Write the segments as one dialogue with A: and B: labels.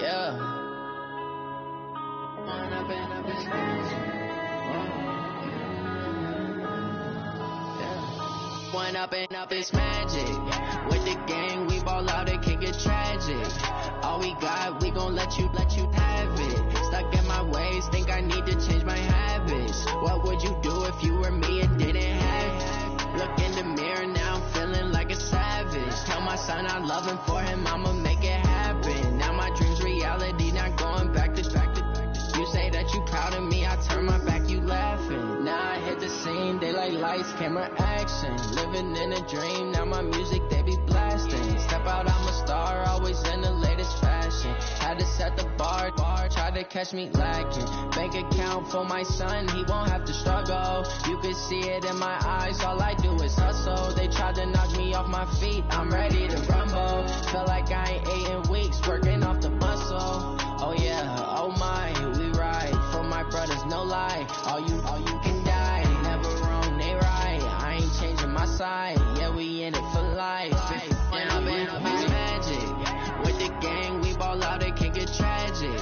A: Yeah. One up and up is magic. With the gang, we ball out, it can get tragic. All we got, we gon' let you have it. Stuck in my ways, think I need to change my habits. What would you do if you were me and didn't have it? Look in the mirror, now I'm feeling like a savage. Tell my son I love him, for him I'ma make it happen. Now my dream's reality, not going back to. You say that you proud of me, I turn my back, you laughing. Now I hit the scene, they like lights, camera, action. Living in a dream, now my music, they be blasting. Step out, I'm a star, always in the latest fashion. Had to set the bar, try to catch me lacking. Bank account for my son, he won't have to struggle. You can see it in my eyes, all I do is hustle. They tried to knock me off my feet, I'm ready to rumble. Feel like I ain't ate in weeks, working off the muscle. Oh yeah, oh my, we ride for my brothers, no lie. All you can die, never wrong, they right. I ain't changing my side, yeah, we in it for life. Now it's magic. With the gang, we ball out, it can get tragic.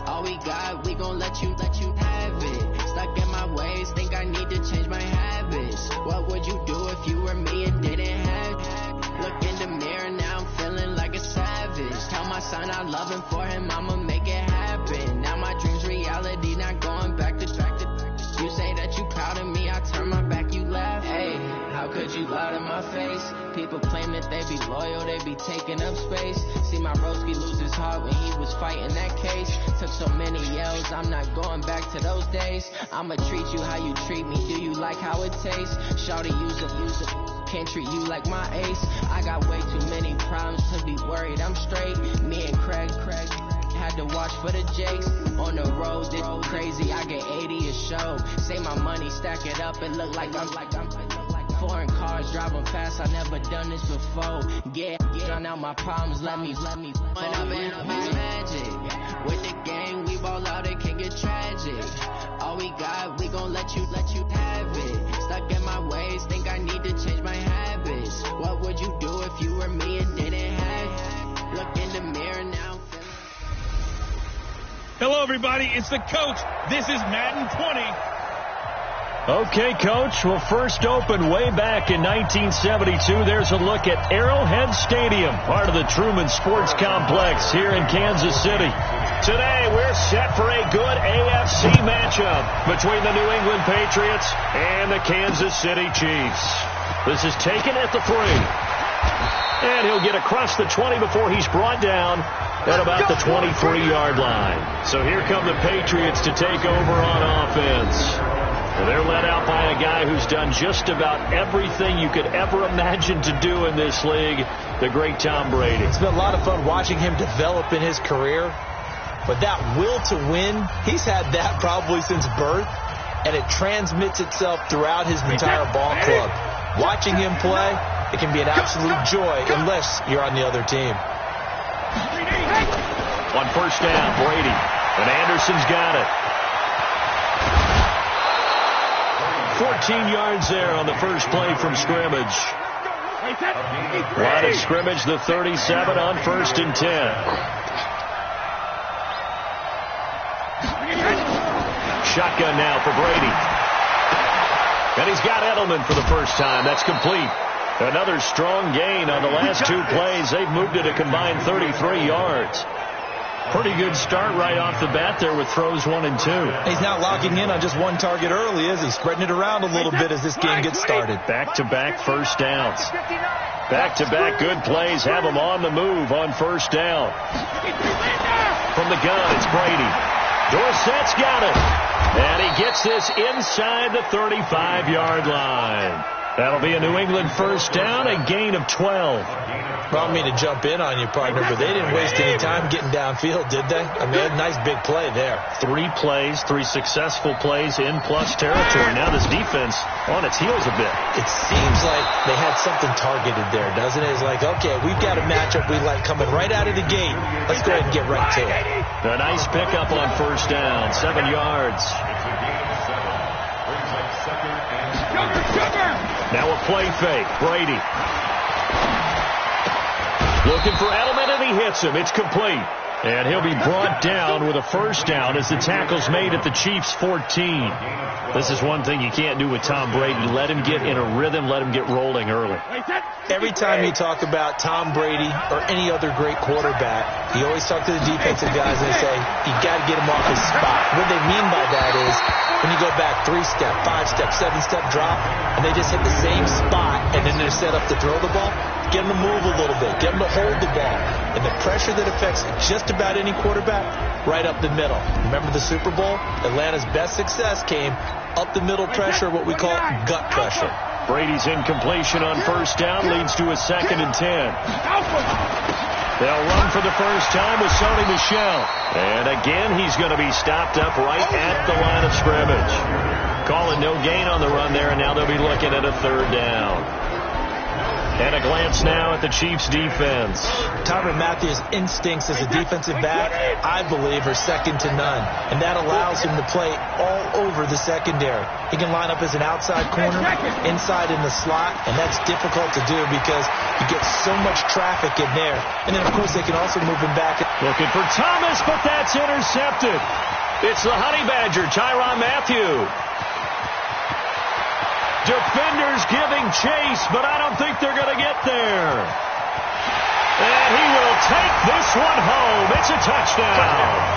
A: All we got, we gon' let you have it. Stuck in my ways, think I need to change my habits. What would you do if you were me and didn't have it? Look in the mirror, now I'm feeling like a savage. Tell my son I love him, for him I'ma make it happen. Now my dream's reality, not going back to. You say that you proud of me, I turn my back, you laugh. Hey, how could you lie to my face? People claim that they be loyal, they be taking up space. See my broski lose his heart when he was fighting that case. Took so many yells, I'm not going back to those days. I'ma treat you how you treat me, do you like how it tastes? Shawty, use it. Can't treat you like my ace. I got way too many problems to be worried, I'm straight. Me and Craig had to watch for the Jakes. On the road, it's crazy, I get 80 a show. Say my money, stack it up, it look like I'm foreign cars, driving fast, I never done this before. Yeah, drown out my problems, let me One up and up is magic. With the gang, we ball out, it can get tragic. All we got, we gon' let you have it. Stuck in my ways, think I need to change my habits. What would you do if you were me and didn't have it? Look in the mirror now.
B: Hello, everybody. It's the coach. This is Madden 20.
C: Okay, Coach. Well, first opened way back in 1972. There's a look at Arrowhead Stadium, part of the Truman Sports Complex here in Kansas City. Today, we're set for a good AFC matchup between the New England Patriots and the Kansas City Chiefs. This is taken at the 3. And he'll get across the 20 before he's brought down at about the 23-yard line. So here come the Patriots to take over on offense. Well, they're led out by a guy who's done just about everything you could ever imagine to do in this league, the great Tom Brady.
D: It's been a lot of fun watching him develop in his career. But that will to win, he's had that probably since birth, and it transmits itself throughout his entire ball club. Watching him play, it can be an absolute joy unless you're on the other team.
C: On first down, Brady. And Anderson's got it. 14 yards there on the first play from scrimmage. Line of scrimmage, the 37 on 1st and 10. Shotgun now for Brady. And he's got Edelman for the first time. That's complete. Another strong gain on the last 2 plays. They've moved it a combined 33 yards. Pretty good start right off the bat there with throws 1 and 2.
D: He's not locking in on just one target early, is he? Spreading it around a little bit as this game gets started.
C: Back-to-back first downs. Back-to-back good plays have him on the move on first down. From the gun, it's Brady. Dorsett's got it. And he gets this inside the 35-yard line. That'll be a New England first down, a gain of 12.
D: Well, I mean to jump in on you, partner, but they didn't waste any time getting downfield, did they? I mean, a nice big play there.
C: 3 plays, 3 successful plays in plus territory. Now this defense on its heels a bit.
D: It seems like they had something targeted there, doesn't it? It's like, okay, we've got a matchup we like coming right out of the gate. Let's go ahead and get right to it.
C: A nice pickup on first down, 7 yards. Now a play fake. Brady. Looking for Edelman, and he hits him. It's complete. And he'll be brought down with a first down as the tackle's made at the Chiefs' 14. This is one thing you can't do with Tom Brady. Let him get in a rhythm. Let him get rolling early.
D: Every time you talk about Tom Brady or any other great quarterback, you always talk to the defensive guys and they say, you got to get him off his spot. What they mean by that is when you go back 3-step, 5-step, 7-step drop, and they just hit the same spot and then they're set up to throw the ball, get them to move a little bit, get them to hold the ball. And the pressure that affects just about any quarterback, right up the middle. Remember the Super Bowl? Atlanta's best success came up the middle pressure, what we call gut pressure.
C: Brady's incompletion on first down leads to a 2nd and 10. They'll run for the first time with Sony Michel. And again, he's going to be stopped up right at the line of scrimmage. Calling no gain on the run there, and now they'll be looking at a 3rd down. And a glance now at the Chiefs' defense.
D: Tyrann Mathieu's instincts as a defensive back, I believe, are second to none. And that allows him to play all over the secondary. He can line up as an outside corner, inside in the slot, and that's difficult to do because you get so much traffic in there. And then, of course, they can also move him back.
C: Looking for Thomas, but that's intercepted. It's the Honey Badger, Tyrann Mathieu. Defenders giving chase, but I don't think they're going to get there. And he will take this one home. It's a touchdown.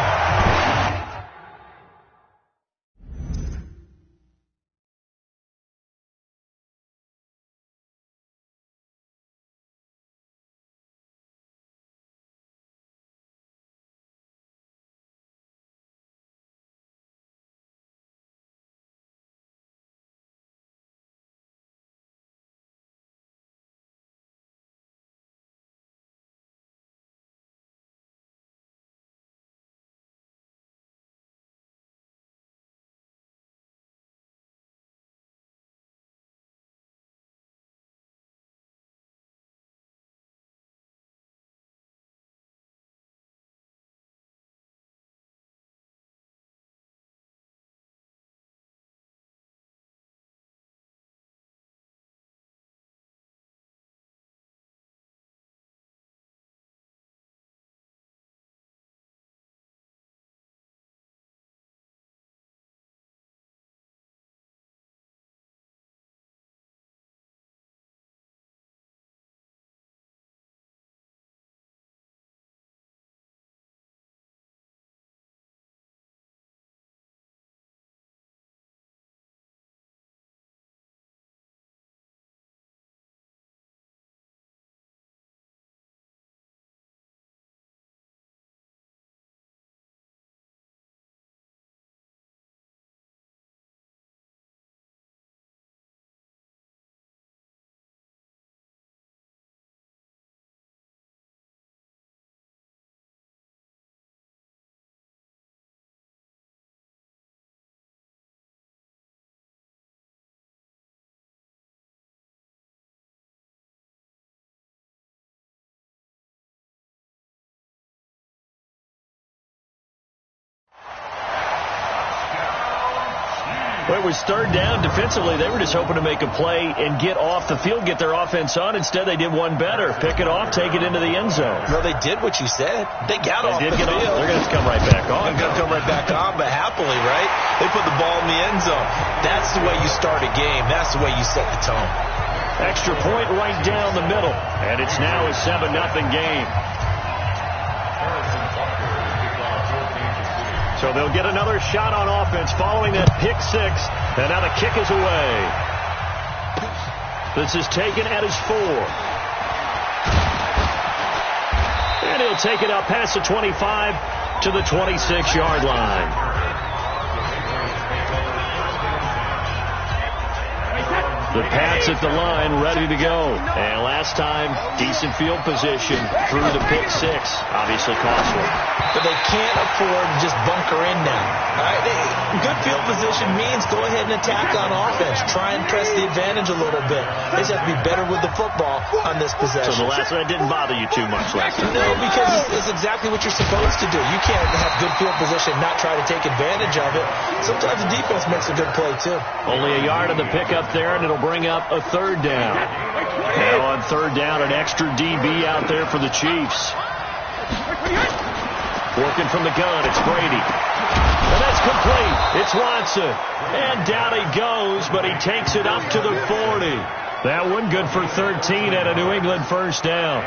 C: Well, it was 3rd down. Defensively, they were just hoping to make a play and get off the field, get their offense on. Instead, they did one better. Pick it off, take it into the end zone.
D: Well, they did what you said. They got off the field.
C: They're going to come right back on.
D: They're going to come right back on, but happily, right? They put the ball in the end zone. That's the way you start a game. That's the way you set the tone.
C: Extra point right down the middle. And it's now a 7-0 game. So they'll get another shot on offense following that pick 6. And now the kick is away. This is taken at his 4. And he'll take it out past the 25 to the 26-yard line. The Pats at the line, ready to go. And last time, decent field position through the pick 6. Obviously costly.
D: But they can't afford to just bunker in now. All right? Good field position means go ahead and attack on offense. Try and press the advantage a little bit. They just have to be better with the football on this possession.
C: So the last one didn't bother you too much last time?
D: No, because it's exactly what you're supposed to do. You can't have good field position and not try to take advantage of it. Sometimes the defense makes a good play, too.
C: Only a yard of the pickup there, and it'll bring up a 3rd down. Now on 3rd down, an extra DB out there for the Chiefs. Working from the gun, it's Brady. And that's complete. It's Watson. And down he goes, but he takes it up to the 40. That one good for 13 and a New England first down.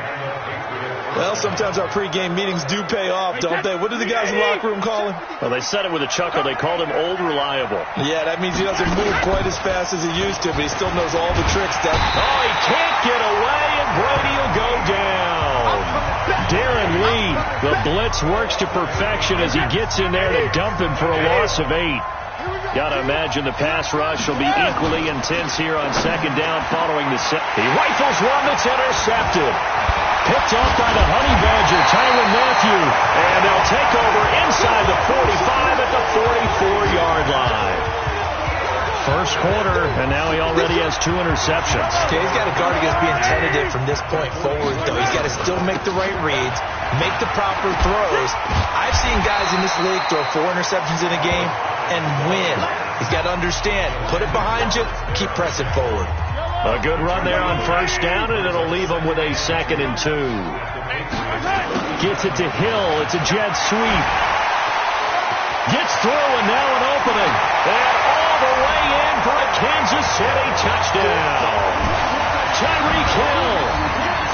D: Well, sometimes our pregame meetings do pay off, don't they? What do the guys in the locker room call him?
C: Well, they said it with a chuckle. They called him Old Reliable.
D: Yeah, that means he doesn't move quite as fast as he used to, but he still knows all the tricks. Oh,
C: he can't get away, and Brady will go down. Darren Lee, the blitz works to perfection as he gets in there to dump him for a loss of 8. Got to imagine the pass rush will be equally intense here on second down following the set. He rifles one that's intercepted. Picked off by the Honey Badger, Tyrann Mathieu. And they'll take over inside the 45 at the 44-yard line. First quarter, and now he already has 2 interceptions.
D: Okay, he's got to guard against being tentative from this point forward, though. He's got to still make the right reads, make the proper throws. I've seen guys in this league throw 4 interceptions in a game and win. He's got to understand, put it behind you, keep pressing forward.
C: A good run there on first down, and it'll leave him with a 2nd and 2. Gets it to Hill. It's a jet sweep. Gets through, and now an opening. And all the way in for a Kansas City touchdown. Tyreek Hill,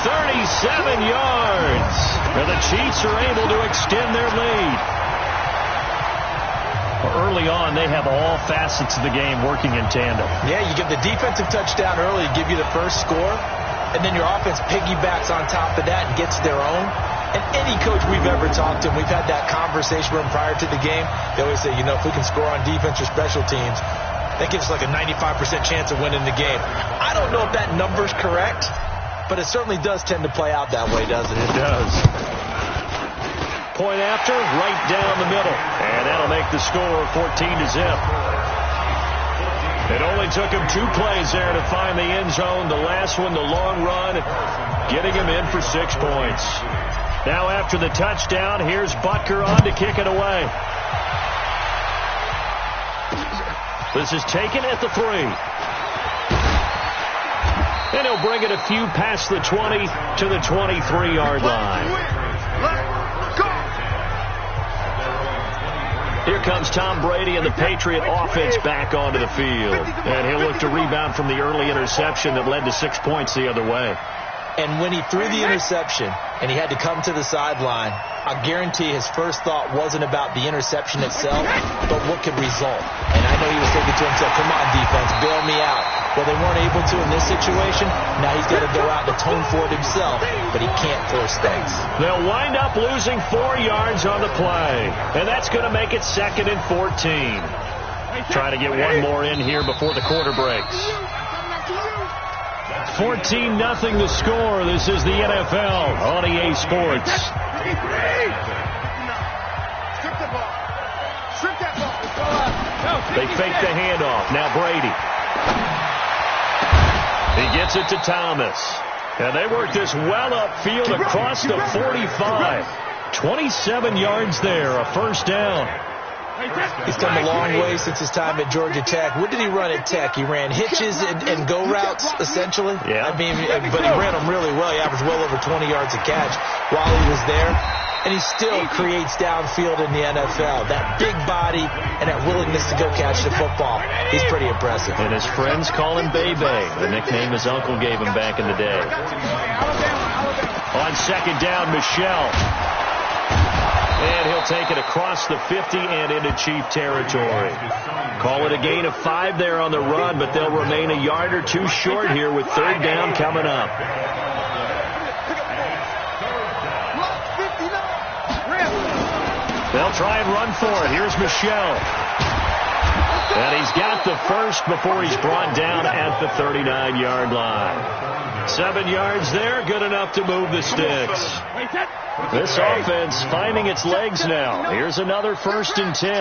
C: 37 yards. And the Chiefs are able to extend their lead. Early on, they have all facets of the game working in tandem.
D: Yeah, you give the defensive touchdown early to give you the first score, and then your offense piggybacks on top of that and gets their own. And any coach we've ever talked to, we've had that conversation with them prior to the game. They always say, you know, if we can score on defense or special teams, that gives us like a 95% chance of winning the game. I don't know if that number's correct, but it certainly does tend to play out that way, doesn't it?
C: It does. Point after, right down the middle. And that'll make the score 14-0. It only took him 2 plays there to find the end zone. The last one, the long run, getting him in for 6 points. Now after the touchdown, here's Butker on to kick it away. This is taken at the 3. And he'll bring it a few past the 20 to the 23-yard line. Here comes Tom Brady and the Patriot offense back onto the field. And he'll look to rebound from the early interception that led to 6 points the other way.
D: And when he threw the interception and he had to come to the sideline, I guarantee his first thought wasn't about the interception itself, but what could result. And I know he was thinking to himself, come on, defense, bail me out. Well, they weren't able to in this situation. Now he's got to go out and atone for it himself, but he can't force things.
C: They'll wind up losing 4 yards on the play, and that's going to make it 2nd and 14. Trying to get one more in here before the quarter breaks. 14-0 the score. This is the NFL on EA Sports. They fake the handoff. Now Brady. He gets it to Thomas. And they work this well upfield across the 45. 27 yards there, a first down.
D: He's come a long way since his time at Georgia Tech. What did he run at Tech? He ran hitches and go routes, essentially.
C: Yeah.
D: I mean, but he ran them really well. He averaged well over 20 yards a catch while he was there. And he still creates downfield in the NFL. That big body and that willingness to go catch the football, he's pretty impressive.
C: And his friends call him Bebe, the nickname his uncle gave him back in the day. On second down, Michel. And he'll take it across the 50 and into Chief territory. Call it a gain of 5 there on the run, but they'll remain a yard or 2 short here with third down coming up. They'll try and run for it. Here's Michel. And he's got the first before he's brought down at the 39-yard line. 7 yards there, good enough to move the sticks. This offense finding its legs now. Here's another 1st and 10.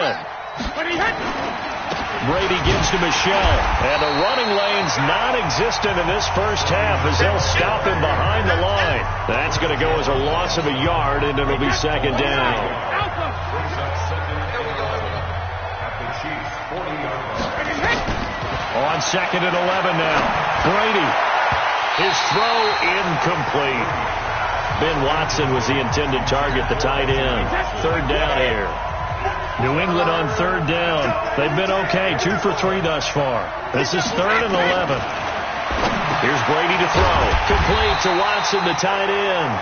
C: Brady gives to Michel. And the running lane's non-existent in this first half as they'll stop him behind the line. That's going to go as a loss of a yard, and it'll be second down. On second and 11 now. Brady. His throw incomplete. Ben Watson was the intended target, the tight end. Third down here. New England on third down. They've been okay, 2 for 3 thus far. This is 3rd and 11. Here's Brady to throw. Complete to Watson, the tight end.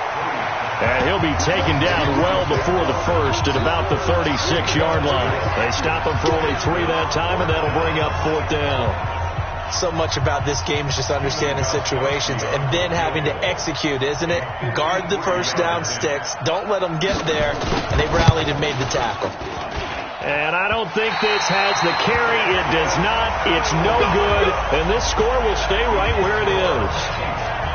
C: And he'll be taken down well before the first at about the 36-yard line. They stop him for only 3 that time, and that'll bring up 4th down.
D: So much about this game is just understanding situations and then having to execute, isn't it? Guard the first down sticks. Don't let them get there. And they rallied and made the tackle.
C: And I don't think this has the carry. It does not. It's no good. And this score will stay right where it is.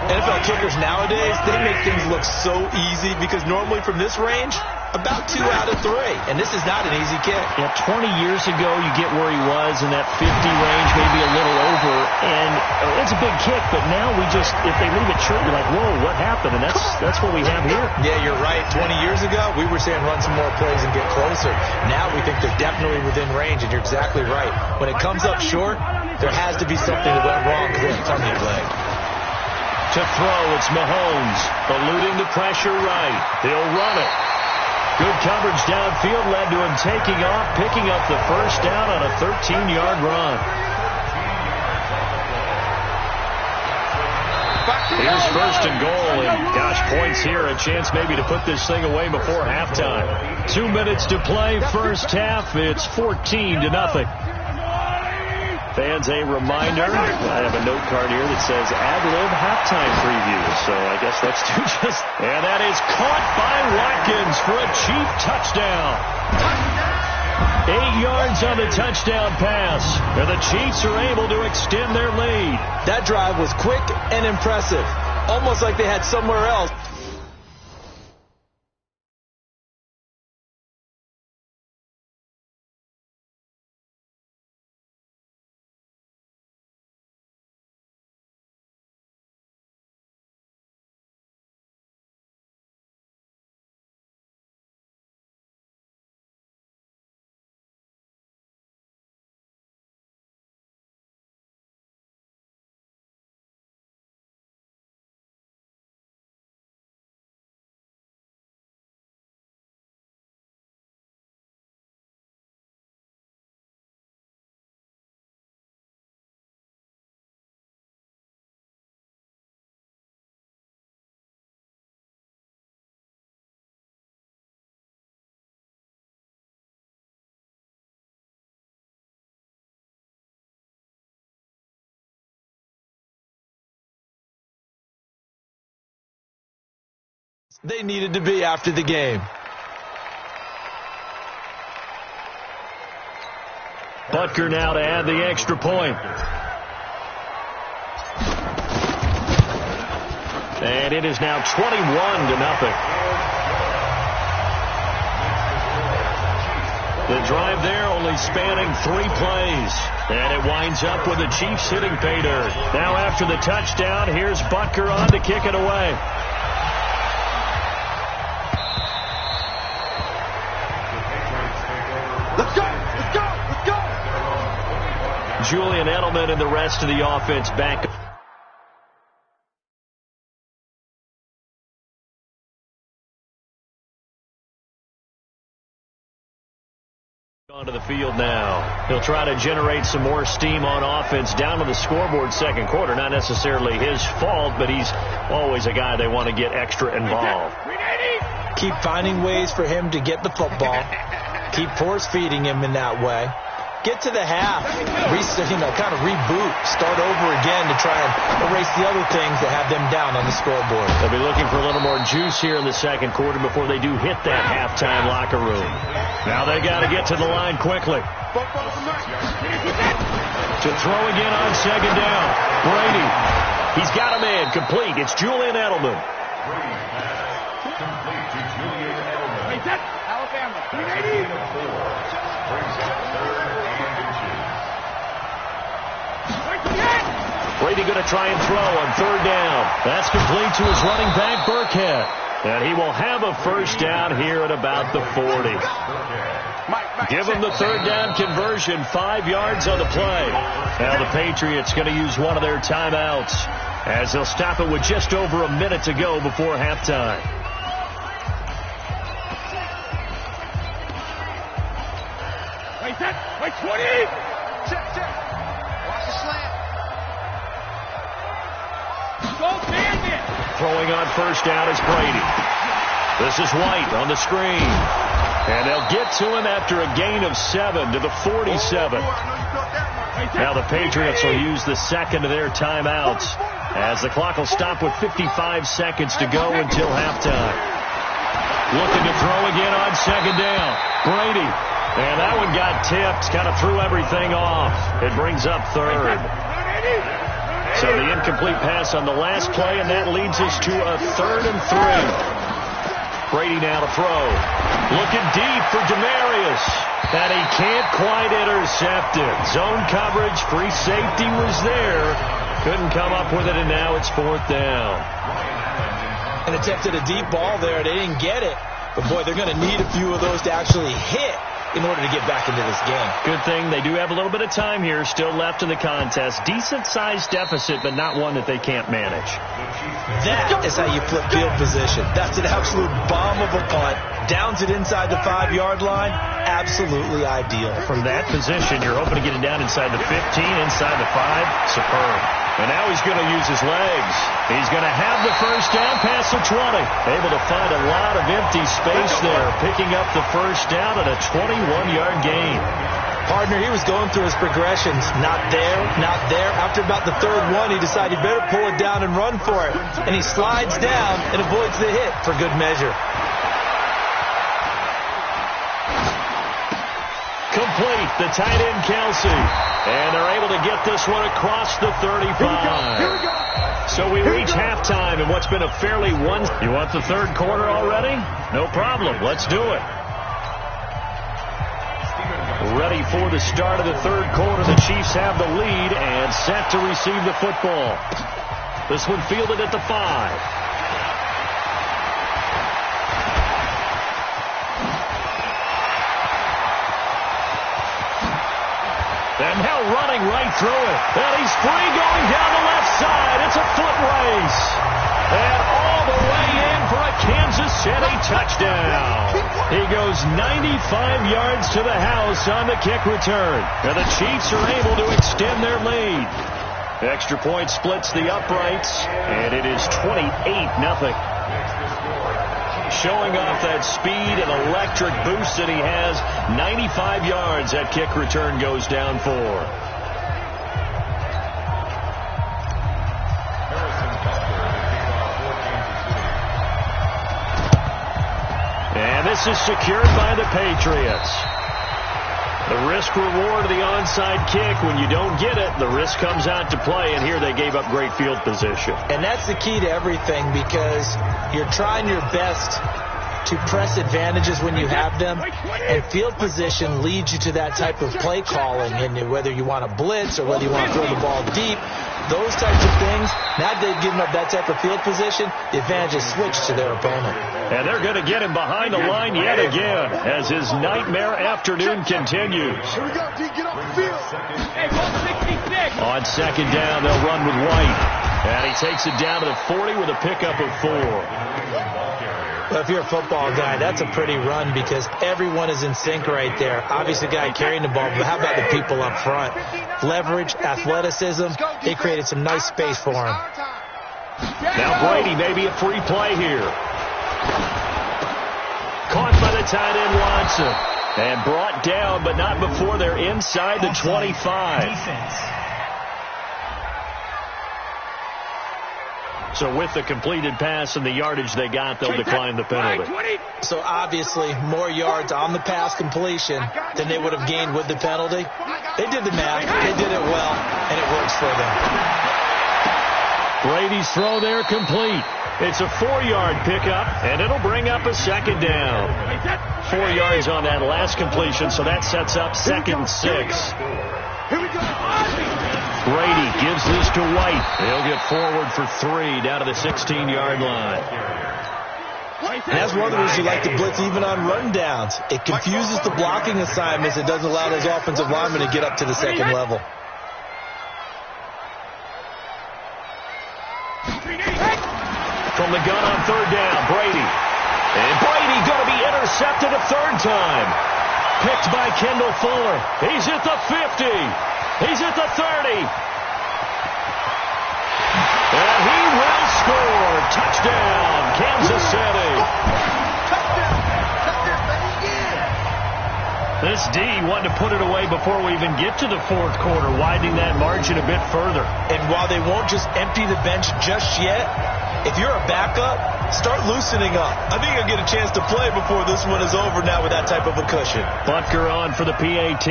D: NFL kickers nowadays, they make things look so easy because normally from this range, about 2 out of 3. And this is not an easy kick.
C: Yeah, 20 years ago, you get where he was in that 50 range, maybe a little over. And it's a big kick, but now we just, if they leave it short, you're like, whoa, what happened? And that's what we have here.
D: Yeah, you're right. 20 years ago, we were saying run some more plays and get closer. Now we think they're definitely within range, and you're exactly right. When it comes up short, there has to be something that went wrong because they have plenty of leg.
C: To throw, it's Mahomes, eluding the pressure right. He'll run it. Good coverage downfield led to him taking off, picking up the first down on a 13-yard run. Here's 1st and goal, and gosh, points here, a chance maybe to put this thing away before halftime. 2 minutes to play, first half, it's 14-0. Fans, a reminder, I have a note card here that says ad-lib halftime preview, so I guess let's do just... And that is caught by Watkins for a Chief touchdown. 8 yards on the touchdown pass, and the Chiefs are able to extend their lead.
D: That drive was quick and impressive, almost like they had somewhere else. They needed to be after the game.
C: Butker now to add the extra point. And it is now 21-0. The drive there only spanning 3 plays. And it winds up with the Chiefs hitting pay dirt. Now after the touchdown, here's Butker on to kick it away. Julian Edelman and the rest of the offense back. Onto the field now. He'll try to generate some more steam on offense down to the scoreboard second quarter. Not necessarily his fault, but he's always a guy they want to get extra involved.
D: Keep finding ways for him to get the football. Keep force feeding him in that way. Get to the half, kind of reboot, start over again to try and erase the other things that have them down on the scoreboard.
C: They'll be looking for a little more juice here in the second quarter before they do hit that halftime locker room. Now they got to get to the line quickly. To throw again on second down. Brady. He's got a man complete. It's Julian Edelman. Brady going to try and throw on third down. That's complete to his running back, Burkhead. And he will have a first down here at about the 40. Give him the third down conversion, 5 yards on the play. Now the Patriots going to use one of their timeouts. as he'll stop it with just over a minute to go before halftime.
B: Wait, set. Wait, 20.
E: Check. Watch the slant.
B: Go, Bandit.
C: Throwing on first down is Brady. This is White on the screen. And they'll get to him after a gain of 7 to the 47. Now the Patriots will use the second of their timeouts as the clock will stop with 55 seconds to go until halftime. Looking to throw again on second down. Brady. And that one got tipped, kind of threw everything off. It brings up third. So the incomplete pass on the last play, and that leads us to a 3rd and 3. Brady now to throw. Looking deep for Demarius. And he can't quite intercept it. Zone coverage, free safety was there. Couldn't come up with it, and now it's 4th down.
D: And attempted a deep ball there. They didn't get it. But, boy, they're going to need a few of those to actually hit in order to get back into this game.
C: Good thing they do have a little bit of time here still left in the contest. Decent-sized deficit, but not one that they can't manage.
D: That is how you flip field position. That's an absolute bomb of a punt. Downs it inside the 5-yard line. Absolutely ideal.
C: From that position, you're hoping to get it down inside the 15, inside the 5. Superb. And now he's going to use his legs. He's going to have the first down past the 20. Able to find a lot of empty space there, picking up the first down at a 21-yard gain.
D: Partner, he was going through his progressions. Not there, not there. After about the 3rd one, he decided he better pull it down and run for it. And he slides down and avoids the hit for good measure.
C: Complete, the tight end Kelsey. And they're able to get this one across the 35.
B: Here we go.
C: So we reach halftime in what's been a fairly one. You want the 3rd quarter already? No problem. Let's do it. Ready for the start of the 3rd quarter. The Chiefs have the lead and set to receive the football. This one fielded at the 5. And now running right through it. And he's free going down the left side. It's a foot race. And all the way in for a Kansas City touchdown. He goes 95 yards to the house on the kick return. And the Chiefs are able to extend their lead. Extra point splits the uprights. And it is 28-0. Showing off that speed and electric boost that he has. 95 yards. That kick return goes down for. And this is secured by the Patriots. The risk-reward of the onside kick, when you don't get it, the risk comes out to play, and here they gave up great field position.
D: And that's the key to everything, because you're trying your best to press advantages when you have them, and field position leads you to that type of play calling, and whether you want to blitz or whether you want to throw the ball deep, those types of things. Now they've given up that type of field position, the advantage is switched to their opponent.
C: And they're going to get him behind the line yet again as his nightmare afternoon continues.
E: Here we go, D. Get off the field.
B: Hey, go 66.
C: On second down, they'll run with White. And he takes it down to the 40 with a pickup of 4.
D: Well, if you're a football guy, that's a pretty run because everyone is in sync right there. Obviously, the guy carrying the ball, but how about the people up front? Leverage, athleticism, they created some nice space for him.
C: Now Brady, maybe a free play here. Caught by the tight end Watson. And brought down, but not before they're inside the 25.
B: Defense.
C: So with the completed pass and the yardage they got, they'll decline the penalty.
D: So obviously more yards on the pass completion than they would have gained with the penalty. They did the math. They did it well, and it works for them.
C: Brady's throw there complete. It's a 4-yard pickup, and it'll bring up a second down. 4 yards on that last completion, so that sets up 2nd and 6.
E: Here we go.
C: Brady gives this to White. He'll get forward for 3 down to the 16-yard line.
D: And that's one of the reasons you like to blitz even on rundowns. It confuses the blocking assignments. It doesn't allow those offensive linemen to get up to the second level.
C: the gun on third down. Brady. And Brady going to be intercepted a third time. Picked by Kendall Fuller. He's at the 50. He's at the 30. And he will score. Touchdown, Kansas City. This D wanted to put it away before we even get to the fourth quarter, widening that margin a bit further.
D: And while they won't just empty the bench just yet, if you're a backup, start loosening up. I think you'll get a chance to play before this one is over now with that type of a cushion.
C: Butker on for the PAT.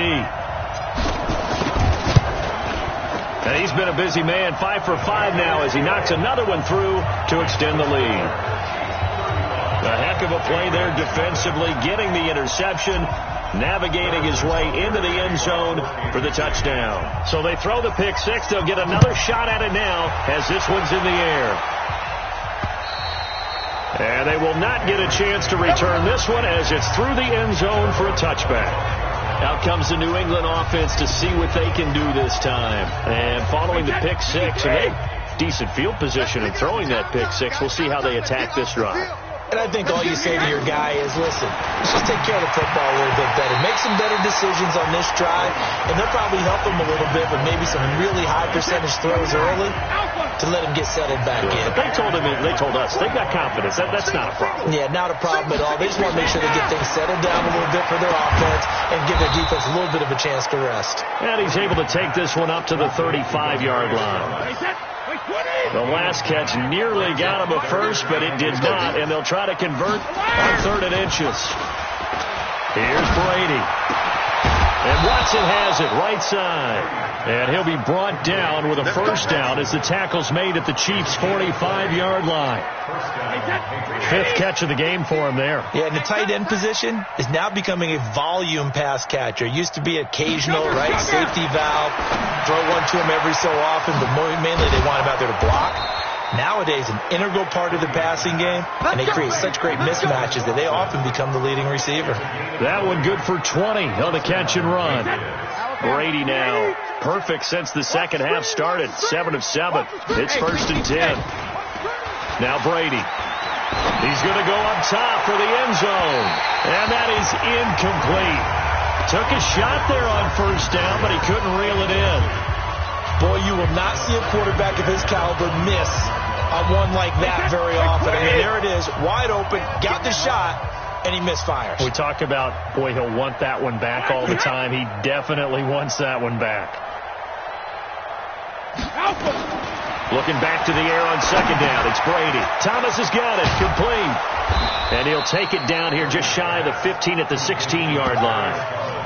C: And he's been a busy man, 5 for 5 now as he knocks another one through to extend the lead. A heck of a play there defensively, getting the interception, navigating his way into the end zone for the touchdown. So they throw the pick six. They'll get another shot at it now as this one's in the air. And they will not get a chance to return this one as it's through the end zone for a touchback. Out comes the New England offense to see what they can do this time. And following the pick six, and they have decent field position in throwing that pick six. We'll see how they attack this drive.
D: And I think all you say to your guy is, listen, let's just take care of the football a little bit better. Make some better decisions on this drive, and they'll probably help him a little bit, but maybe some really high percentage throws early to let him get settled back in.
C: But they told us they've got confidence. That's not a problem.
D: Yeah, not a problem at all. They just want to make sure they get things settled down a little bit for their offense and give their defense a little bit of a chance to rest.
C: And he's able to take this one up to the 35-yard line. The last catch nearly got him a first, but it did not, and they'll try to convert on 3rd and inches. Here's Brady. And Watson has it right side. And he'll be brought down with a first down as the tackle's made at the Chiefs' 45-yard line. 5th catch of the game for him there.
D: Yeah, and the tight end position is now becoming a volume pass catcher. It used to be occasional, right, safety valve, throw one to him every so often, but mainly they want him out there to block. Nowadays, an integral part of the passing game, and they create such great mismatches that they often become the leading receiver.
C: That one good for 20 on the catch and run. Brady now perfect since the second half started. 7 of 7. It's 1st and 10. Now Brady. He's going to go up top for the end zone. And that is incomplete. Took a shot there on first down, but he couldn't reel it in.
D: Boy, you will not see a quarterback of his caliber miss on one like that very often. I mean, there it is, wide open, got the shot, and he misfires.
C: We talk about, boy, he'll want that one back all the time. He definitely wants that one back. Looking back to the air on second down. It's Brady. Thomas has got it. Complete. And he'll take it down here just shy of the 15 at the 16-yard line.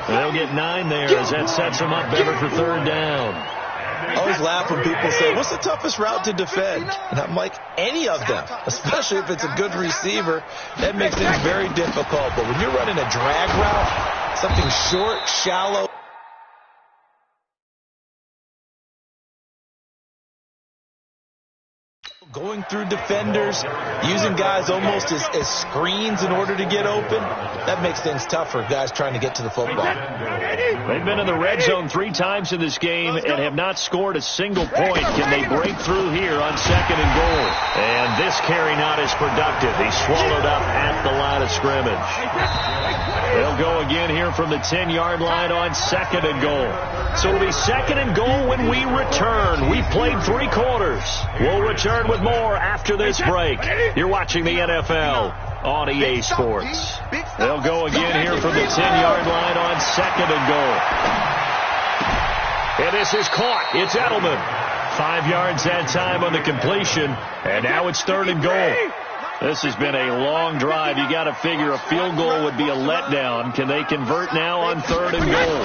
C: They'll get 9 there as that sets them up better for 3rd down.
D: I always laugh when people say, what's the toughest route to defend? And I'm like, any of them, especially if it's a good receiver. That makes things very difficult. But when you're running a drag route, something short, shallow, going through defenders, using guys almost as screens in order to get open, that makes things tough for guys trying to get to the football.
C: They've been in the red zone 3 times in this game and have not scored a single point. Can they break through here on 2nd and goal? And this carry not as productive. He's swallowed up at the line of scrimmage. They'll go again here from the 10-yard line on 2nd and goal. So it'll be 2nd and goal when we return. We played 3 quarters. We'll return with more after this break. You're watching the NFL on EA Sports. They'll go again here from the 10-yard line on 2nd and goal. And this is caught. It's Edelman. 5 yards that time on the completion. And now it's 3rd and goal. This has been a long drive. You got to figure a field goal would be a letdown. Can they convert now on 3rd and goal?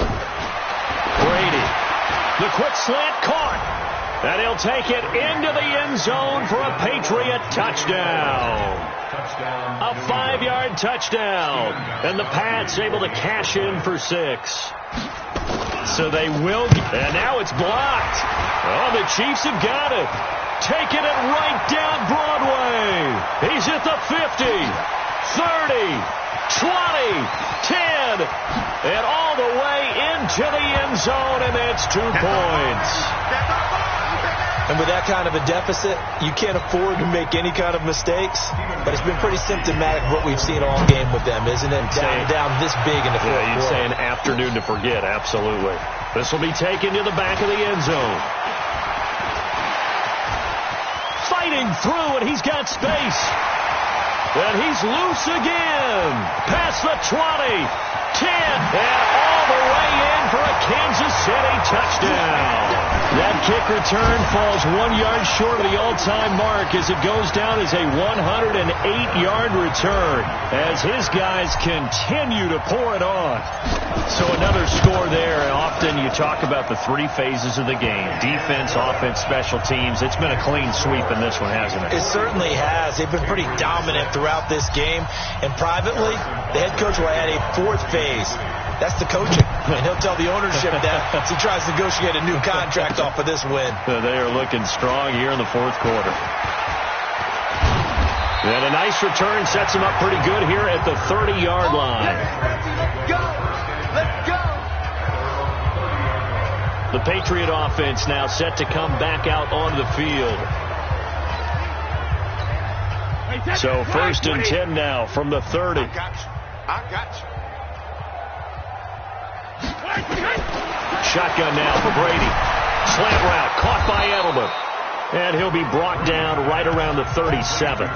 C: Brady. The quick slant caught. And he'll take it into the end zone for a Patriot touchdown. A 5-yard touchdown. And the Pats able to cash in for 6. So they will. And now it's blocked. Oh, the Chiefs have got it. Taking it right down Broadway. He's at the 50, 30, 20, 10, and all the way into the end zone, and that's 2 points.
D: And with that kind of a deficit, you can't afford to make any kind of mistakes. But it's been pretty symptomatic of what we've seen all game with them, isn't it? Down this big in the fourth quarter.
C: You'd say an afternoon to forget, absolutely. This will be taken to the back of the end zone. Fighting through, and he's got space. And he's loose again. Past the 20, 10, and all the way in for a Kansas City touchdown. That kick return falls 1 yard short of the all-time mark as it goes down as a 108-yard return as his guys continue to pour it on. So another score there, and often you talk about the three phases of the game. Defense, offense, special teams. It's been a clean sweep in this one, hasn't it?
D: It certainly has. They've been pretty dominant throughout this game. And privately, the head coach will add a fourth phase. That's the coaching. And he'll tell the ownership that as he tries to negotiate a new contract off of this win.
C: They are looking strong here in the fourth quarter. And a nice return sets him up pretty good here at the 30-yard line.
E: Let's go!
C: The Patriot offense now set to come back out onto the field. So 1st and 10 now from the 30.
E: I got you.
C: Shotgun now for Brady. Slant route caught by Edelman. And he'll be brought down right around the 37.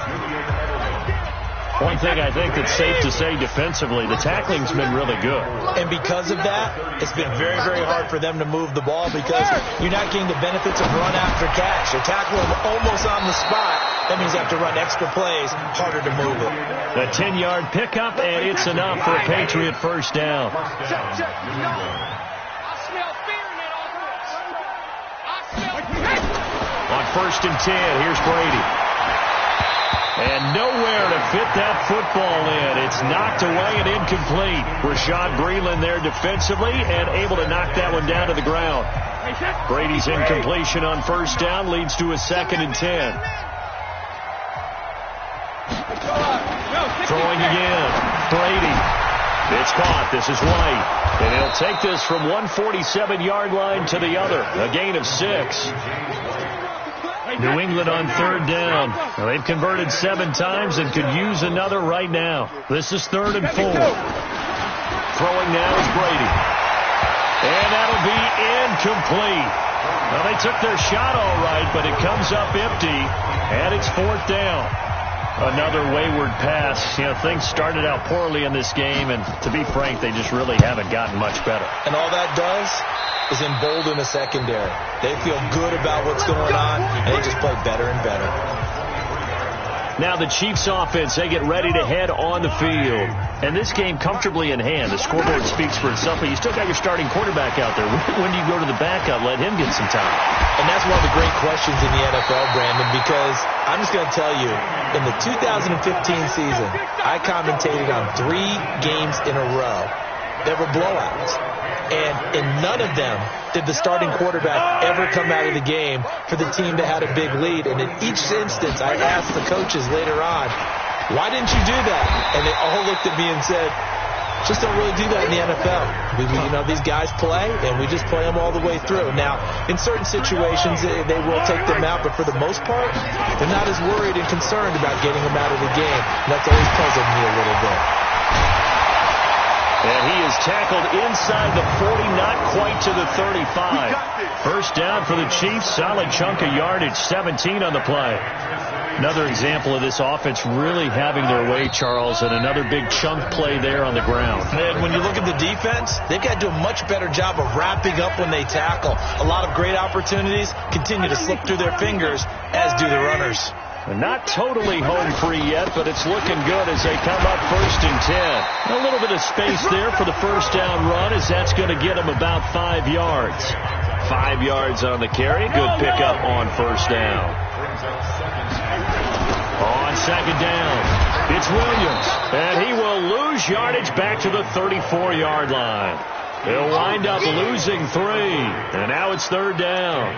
C: One thing I think that's safe to say defensively, the tackling's been really good.
D: And because of that, it's been very, very hard for them to move the ball because you're not getting the benefits of run after catch. You're tackling almost on the spot. That means you have to run extra plays, harder to move it.
C: The 10-yard pickup, and it's enough for a Patriot first down. On 1st and 10, here's Brady. And nowhere to fit that football in. It's knocked away and incomplete. Rashad Breeland there defensively and able to knock that one down to the ground. Brady's incompletion on first down leads to a 2nd and 10. Throwing again. Brady. It's caught. This is White. And he'll take this from 147-yard line to the other. A gain of 6. New England on 3rd down. Well, they've converted 7 times and could use another right now. This is 3rd and 4. Throwing now is Brady. And that'll be incomplete. Well, they took their shot all right, but it comes up empty, and it's 4th down. Another wayward pass. You know, things started out poorly in this game, and to be frank, they just really haven't gotten much better.
D: And all that does is embolden the secondary. They feel good about what's going on, and they just play better and better.
C: Now the Chiefs offense, they get ready to head on the field. And this game comfortably in hand. The scoreboard speaks for itself, but you still got your starting quarterback out there. When do you go to the backup? Let him get some time.
D: And that's one of the great questions in the NFL, Brandon, because I'm just going to tell you, in the 2015 season, I commentated on 3 games in a row that were blowouts. And in none of them did the starting quarterback ever come out of the game for the team that had a big lead. And in each instance, I asked the coaches later on, why didn't you do that? And they all looked at me and said, just don't really do that in the NFL. You know, these guys play, and we just play them all the way through. Now, in certain situations, they will take them out, but for the most part, they're not as worried and concerned about getting them out of the game. And that's always puzzled me a little bit.
C: And he is tackled inside the 40, not quite to the 35. First down for the Chiefs, solid chunk of yardage, 17 on the play. Another example of this offense really having their way, Charles, and another big chunk play there on the ground.
D: And when you look at the defense, they've got to do a much better job of wrapping up when they tackle. A lot of great opportunities continue to slip through their fingers, as do the runners.
C: Not totally home free yet, but it's looking good as they come up 1st and 10. A little bit of space there for the first down run, as that's going to get them about 5 yards. 5 yards on the carry. Good pickup on first down. On 2nd down, it's Williams, and he will lose yardage back to the 34-yard line. He'll wind up losing 3, and now it's 3rd down.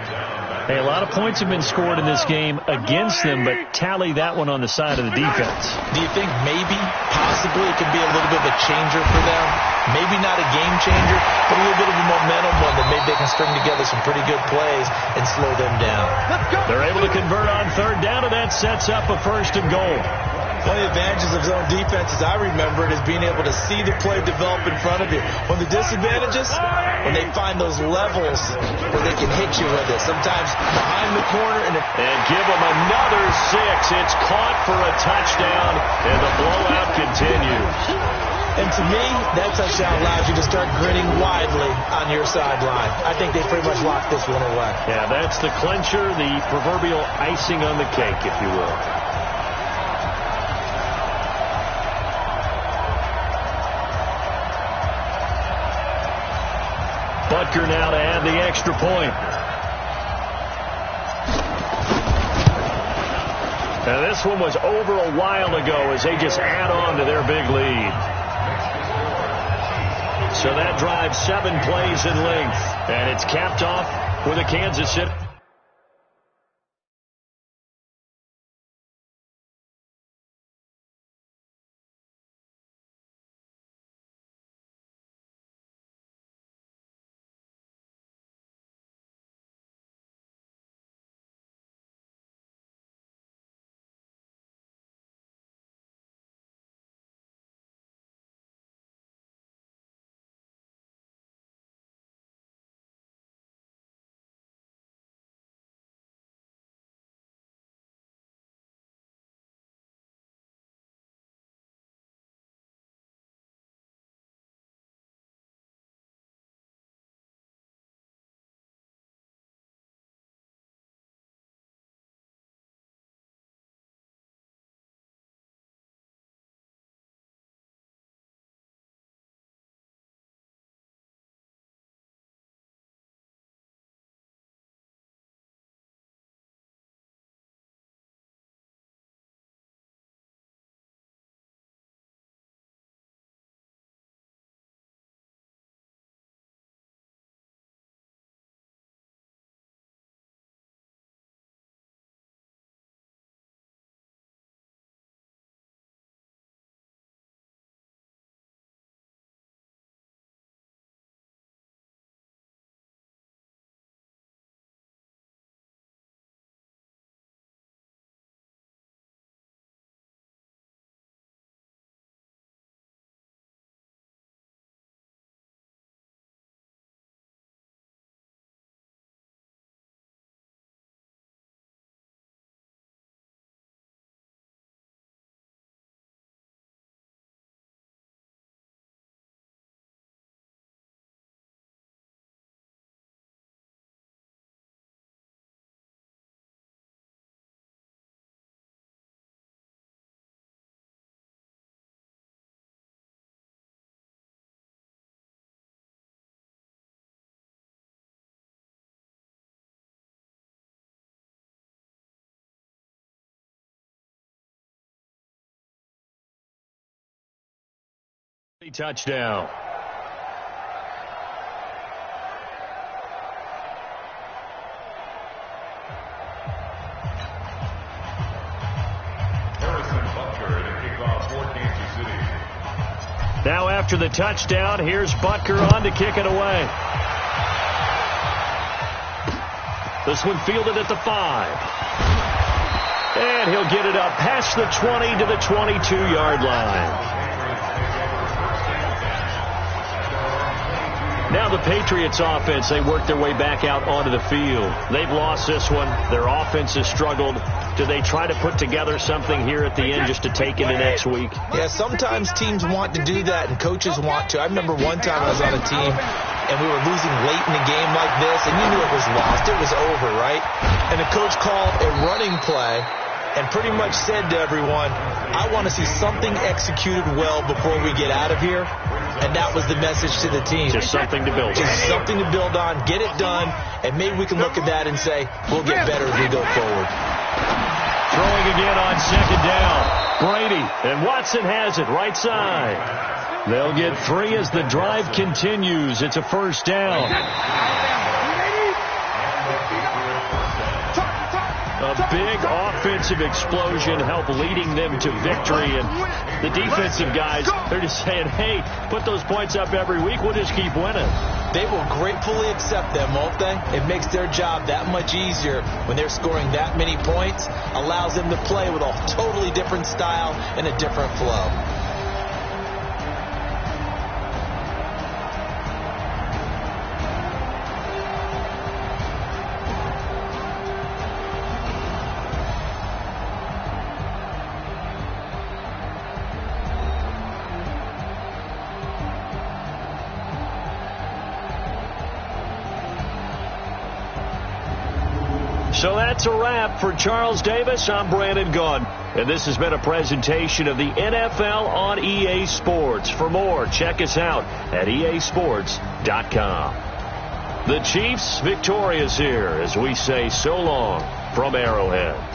C: Hey, a lot of points have been scored in this game against them, but tally that one on the side of the defense.
D: Do you think maybe, possibly, it could be a little bit of a changer for them? Maybe not a game changer, but a little bit of a momentum one that maybe they can string together some pretty good plays and slow them down.
C: They're able to convert on third down, and that sets up a 1st and goal.
D: One of the advantages of zone defense, as I remember it, is being able to see the play develop in front of you. One of the disadvantages, when they find those levels where they can hit you with it. Sometimes behind the corner. And
C: give them another 6. It's caught for a touchdown, and the blowout continues.
D: And to me, that touchdown allows you to start grinning widely on your sideline. I think they pretty much locked this one away.
C: Yeah, that's the clincher, the proverbial icing on the cake, if you will. Butker now to add the extra point. Now this one was over a while ago as they just add on to their big lead. So that drives 7 plays in length, and it's capped off with a Kansas City. Touchdown. Now after the touchdown, here's Butker on to kick it away. This one fielded at the 5. And he'll get it up past the 20 to the 22-yard line. Now the Patriots offense, they work their way back out onto the field. They've lost this one. Their offense has struggled. Do they try to put together something here at the end just to take into next week?
D: Yeah, sometimes teams want to do that and coaches want to. I remember one time I was on a team and we were losing late in a game like this and you knew it was lost. It was over, right? And the coach called a running play and pretty much said to everyone, I want to see something executed well before we get out of here. And that was the message to the team.
C: Just something to build on.
D: Just something to build on, get it done, and maybe we can look at that and say, we'll get better as we go forward.
C: Throwing again on 2nd down. Brady, and Watson has it right side. They'll get 3 as the drive continues. It's a 1st down. A big offensive explosion helped leading them to victory. And the defensive guys, they're just saying, hey, put those points up every week. We'll just keep winning.
D: They will gratefully accept them, won't they? It makes their job that much easier when they're scoring that many points. Allows them to play with a totally different style and a different flow.
C: So that's a wrap for Charles Davis. I'm Brandon Gunn, and this has been a presentation of the NFL on EA Sports. For more, check us out at easports.com. The Chiefs victorious here as we say so long from Arrowhead.